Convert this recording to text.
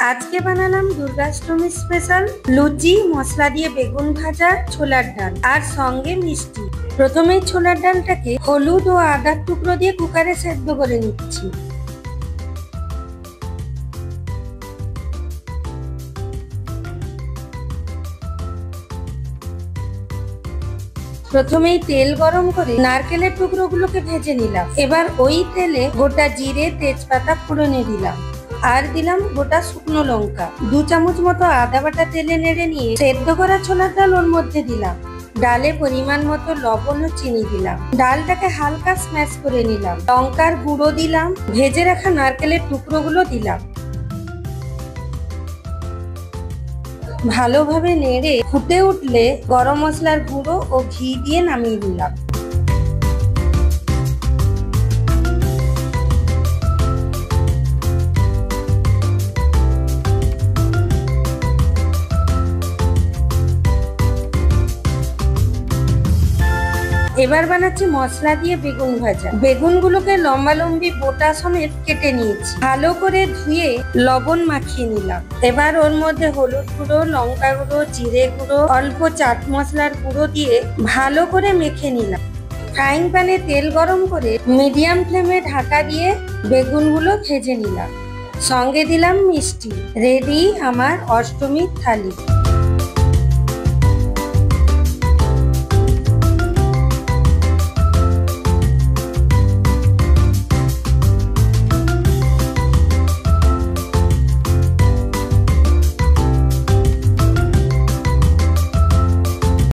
আজকে বানালাম দুর্গাষ্টমী স্পেশাল লুচি, মশলা দিয়ে বেগুন ভাজা, ছোলার ডাল আর সঙ্গে মিষ্টি। প্রথমেই ছোলার ডালটাকে হলুদ ও আদার টুকরো দিয়ে কুকারে সেদ্ধ করে নিচ্ছি। প্রথমেই তেল গরম করে নারকেলের টুকরোগুলোকে ভেজে নিলাম। এবার ওই তেলে গোটা জিরে, তেজপাতা ফোড়নে দিলাম আর দিলাম গোটা শুকনো লঙ্কা। 2 চামচ মতো আদা বাটা তেলে নেড়ে নিয়ে সেদ্ধ করা ছোলার ডাল ওর মধ্যে দিলাম। ডালে পরিমাণ মতো লবণ ও চিনি দিলাম। ডালটাকে হালকা স্ম্যাশ করে নিলাম। লঙ্কার গুঁড়ো দিলাম, ভেজে রাখা নারকেলের টুকরোগুলো দিলাম। ভালোভাবে নেড়ে ফুটে উঠলে গরম মশলার গুঁড়ো ও ঘি দিয়ে নামিয়ে দিলাম। এবার বানাচ্ছি মশলা দিয়ে বেগুন ভাজা। বেগুনগুলোকে লম্বা লম্বি বোটা সমেত কেটে নিয়েছি। ভালো করে ধুয়ে লবণ মাখিয়ে নিলাম। এবার ওর মধ্যে হলুদ গুঁড়ো, লঙ্কা গুঁড়ো, জিরে গুঁড়ো, অল্প চাট মশলার গুঁড়ো দিয়ে ভালো করে মেখে নিলাম। ফ্রাইং প্যানে তেল গরম করে মিডিয়াম ফ্লেমে ঢাকা দিয়ে বেগুনগুলো ভেজে নিলাম। সঙ্গে দিলাম মিষ্টি। রেডি আমার অষ্টমীর থালি।